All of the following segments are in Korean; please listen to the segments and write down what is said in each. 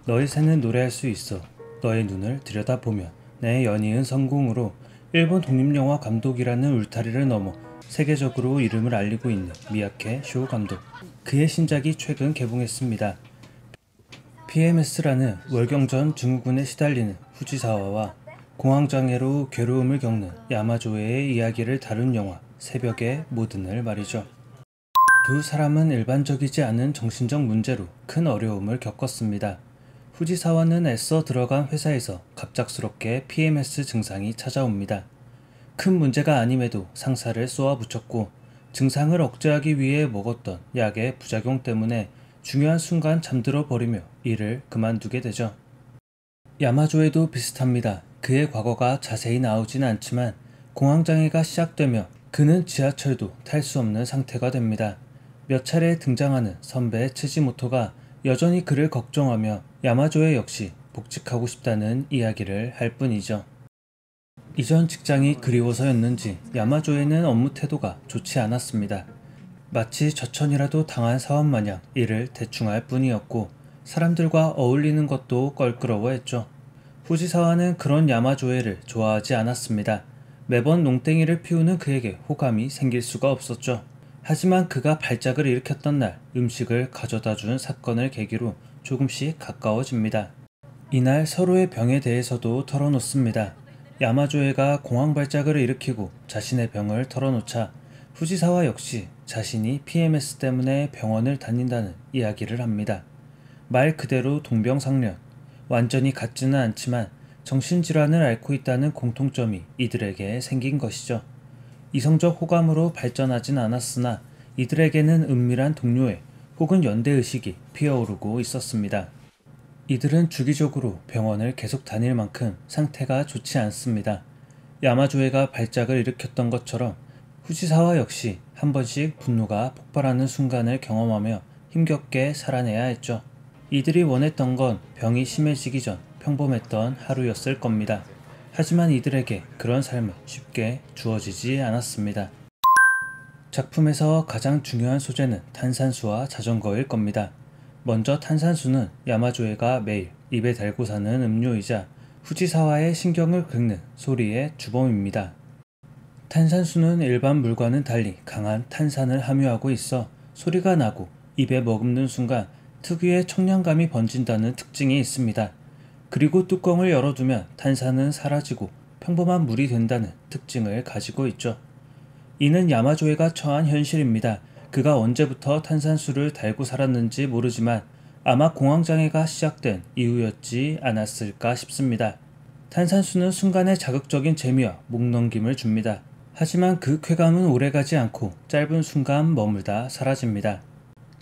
너의 새는 노래할 수 있어. 너의 눈을 들여다보면. 내 연이은 성공으로 일본 독립영화 감독이라는 울타리를 넘어 세계적으로 이름을 알리고 있는 미야케 쇼 감독. 그의 신작이 최근 개봉했습니다. PMS라는 월경전 증후군에 시달리는 후지사와와 공황장애로 괴로움을 겪는 야마조에의 이야기를 다룬 영화 새벽의 모든을 말이죠. 두 사람은 일반적이지 않은 정신적 문제로 큰 어려움을 겪었습니다. 후지사와는 애써 들어간 회사에서 갑작스럽게 PMS 증상이 찾아옵니다. 큰 문제가 아님에도 상사를 쏘아붙였고 증상을 억제하기 위해 먹었던 약의 부작용 때문에 중요한 순간 잠들어 버리며 일을 그만두게 되죠. 야마조에도 비슷합니다. 그의 과거가 자세히 나오진 않지만 공황장애가 시작되며 그는 지하철도 탈 수 없는 상태가 됩니다. 몇 차례 등장하는 선배 츠지모토가 여전히 그를 걱정하며 야마조에 역시 복직하고 싶다는 이야기를 할 뿐이죠. 이전 직장이 그리워서였는지 야마조에는 업무 태도가 좋지 않았습니다. 마치 저천이라도 당한 사원 마냥 일을 대충 할 뿐이었고 사람들과 어울리는 것도 껄끄러워했죠. 후지사와는 그런 야마조에를 좋아하지 않았습니다. 매번 농땡이를 피우는 그에게 호감이 생길 수가 없었죠. 하지만 그가 발작을 일으켰던 날 음식을 가져다 준 사건을 계기로 조금씩 가까워집니다. 이날 서로의 병에 대해서도 털어놓습니다. 야마조에가 공황 발작을 일으키고 자신의 병을 털어놓자 후지사와 역시 자신이 PMS 때문에 병원을 다닌다는 이야기를 합니다. 말 그대로 동병상련, 완전히 같지는 않지만 정신질환을 앓고 있다는 공통점이 이들에게 생긴 것이죠. 이성적 호감으로 발전하진 않았으나 이들에게는 은밀한 동료애 혹은 연대의식이 피어오르고 있었습니다. 이들은 주기적으로 병원을 계속 다닐 만큼 상태가 좋지 않습니다. 야마조에가 발작을 일으켰던 것처럼 후지사와 역시 한 번씩 분노가 폭발하는 순간을 경험하며 힘겹게 살아내야 했죠. 이들이 원했던 건 병이 심해지기 전 평범했던 하루였을 겁니다. 하지만 이들에게 그런 삶은 쉽게 주어지지 않았습니다. 작품에서 가장 중요한 소재는 탄산수와 자전거일 겁니다. 먼저 탄산수는 야마조에가 매일 입에 달고 사는 음료이자 후지사와의 신경을 긁는 소리의 주범입니다. 탄산수는 일반 물과는 달리 강한 탄산을 함유하고 있어 소리가 나고 입에 머금는 순간 특유의 청량감이 번진다는 특징이 있습니다. 그리고 뚜껑을 열어두면 탄산은 사라지고 평범한 물이 된다는 특징을 가지고 있죠. 이는 야마조에가 처한 현실입니다. 그가 언제부터 탄산수를 달고 살았는지 모르지만 아마 공황장애가 시작된 이후였지 않았을까 싶습니다. 탄산수는 순간의 자극적인 재미와 목넘김을 줍니다. 하지만 그 쾌감은 오래가지 않고 짧은 순간 머물다 사라집니다.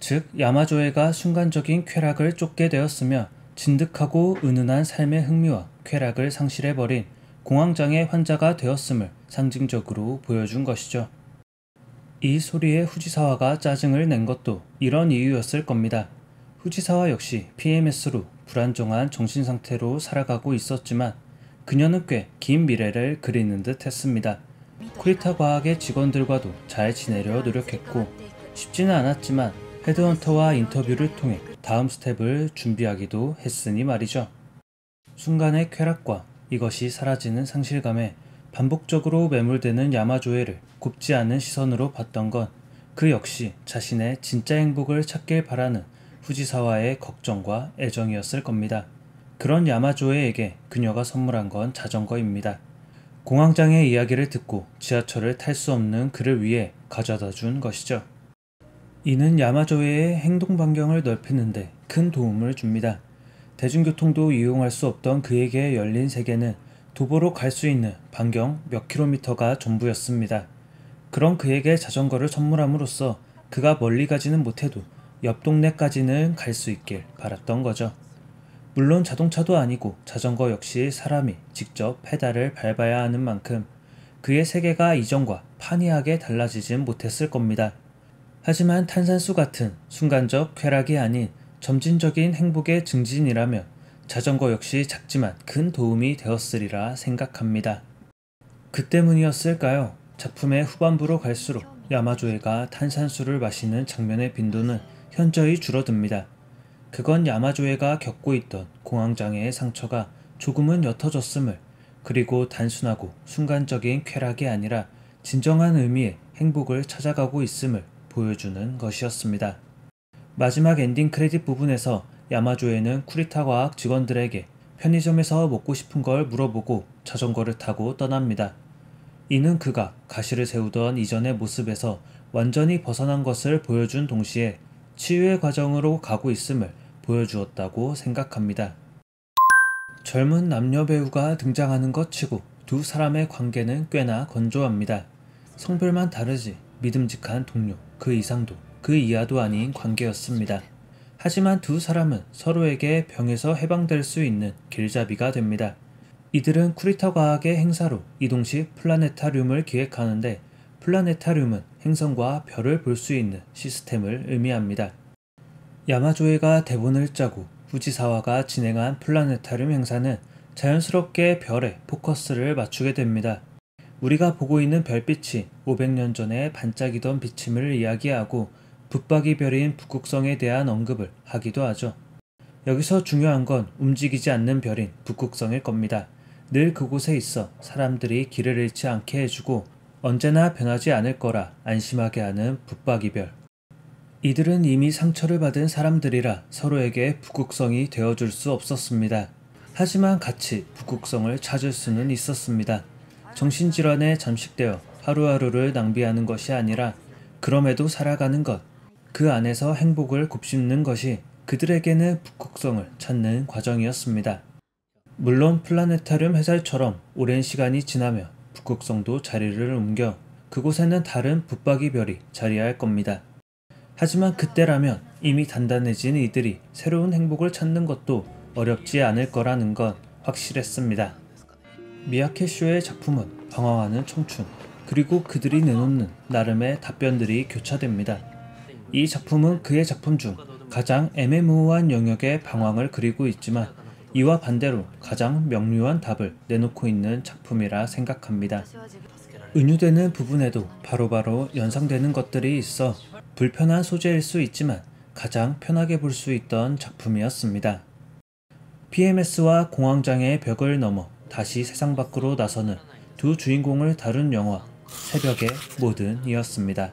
즉 야마조에가 순간적인 쾌락을 쫓게 되었으며 진득하고 은은한 삶의 흥미와 쾌락을 상실해버린 공황장애 환자가 되었음을 상징적으로 보여준 것이죠. 이 소리에 후지사와가 짜증을 낸 것도 이런 이유였을 겁니다. 후지사와 역시 PMS로 불안정한 정신상태로 살아가고 있었지만 그녀는 꽤 긴 미래를 그리는 듯 했습니다. 쿠리타 과학의 직원들과도 잘 지내려 노력했고 쉽지는 않았지만 헤드헌터와 인터뷰를 통해 다음 스텝을 준비하기도 했으니 말이죠. 순간의 쾌락과 이것이 사라지는 상실감에 반복적으로 매몰되는 야마조에를 곱지 않은 시선으로 봤던 건 그 역시 자신의 진짜 행복을 찾길 바라는 후지사와의 걱정과 애정이었을 겁니다. 그런 야마조에에게 그녀가 선물한 건 자전거입니다. 공황장애 이야기를 듣고 지하철을 탈 수 없는 그를 위해 가져다 준 것이죠. 이는 야마조에의 행동 반경을 넓히는데 큰 도움을 줍니다. 대중교통도 이용할 수 없던 그에게 열린 세계는 도보로 갈 수 있는 반경 몇 킬로미터가 전부였습니다. 그런 그에게 자전거를 선물함으로써 그가 멀리 가지는 못해도 옆 동네까지는 갈 수 있길 바랐던 거죠. 물론 자동차도 아니고 자전거 역시 사람이 직접 페달을 밟아야 하는 만큼 그의 세계가 이전과 판이하게 달라지진 못했을 겁니다. 하지만 탄산수 같은 순간적 쾌락이 아닌 점진적인 행복의 증진이라면 자전거 역시 작지만 큰 도움이 되었으리라 생각합니다. 그 때문이었을까요? 작품의 후반부로 갈수록 야마조에가 탄산수를 마시는 장면의 빈도는 현저히 줄어듭니다. 그건 야마조에가 겪고 있던 공황장애의 상처가 조금은 옅어졌음을, 그리고 단순하고 순간적인 쾌락이 아니라 진정한 의미의 행복을 찾아가고 있음을 보여주는 것이었습니다. 마지막 엔딩 크레딧 부분에서 야마조에는 쿠리타 과학 직원들에게 편의점에서 먹고 싶은 걸 물어보고 자전거를 타고 떠납니다. 이는 그가 가시를 세우던 이전의 모습에서 완전히 벗어난 것을 보여준 동시에 치유의 과정으로 가고 있음을 보여주었다고 생각합니다. 젊은 남녀 배우가 등장하는 것 치고 두 사람의 관계는 꽤나 건조합니다. 성별만 다르지 믿음직한 동료, 그 이상도 그 이하도 아닌 관계였습니다. 하지만 두 사람은 서로에게 병에서 해방될 수 있는 길잡이가 됩니다. 이들은 쿠리타 과학의 행사로 이동식 플라네타륨을 기획하는데, 플라네타륨은 행성과 별을 볼 수 있는 시스템을 의미합니다. 야마조에가 대본을 짜고 후지사와가 진행한 플라네타륨 행사는 자연스럽게 별에 포커스를 맞추게 됩니다. 우리가 보고 있는 별빛이 500년 전에 반짝이던 비침을 이야기하고 붙박이 별인 북극성에 대한 언급을 하기도 하죠. 여기서 중요한 건 움직이지 않는 별인 북극성일 겁니다. 늘 그곳에 있어 사람들이 길을 잃지 않게 해주고 언제나 변하지 않을 거라 안심하게 하는 붙박이 별. 이들은 이미 상처를 받은 사람들이라 서로에게 북극성이 되어줄 수 없었습니다. 하지만 같이 북극성을 찾을 수는 있었습니다. 정신질환에 잠식되어 하루하루를 낭비하는 것이 아니라 그럼에도 살아가는 것, 그 안에서 행복을 곱씹는 것이 그들에게는 북극성을 찾는 과정이었습니다. 물론 플라네타륨 해설처럼 오랜 시간이 지나며 북극성도 자리를 옮겨 그곳에는 다른 붙박이 별이 자리할 겁니다. 하지만 그때라면 이미 단단해진 이들이 새로운 행복을 찾는 것도 어렵지 않을 거라는 건 확실했습니다. 미야케쇼의 작품은 방황하는 청춘, 그리고 그들이 내놓는 나름의 답변들이 교차됩니다. 이 작품은 그의 작품 중 가장 애매모호한 영역의 방황을 그리고 있지만 이와 반대로 가장 명료한 답을 내놓고 있는 작품이라 생각합니다. 은유되는 부분에도 바로바로 연상되는 것들이 있어 불편한 소재일 수 있지만 가장 편하게 볼 수 있던 작품이었습니다. PMS와 공황장애의 벽을 넘어 다시 세상 밖으로 나서는 두 주인공을 다룬 영화 새벽의 모든이었습니다.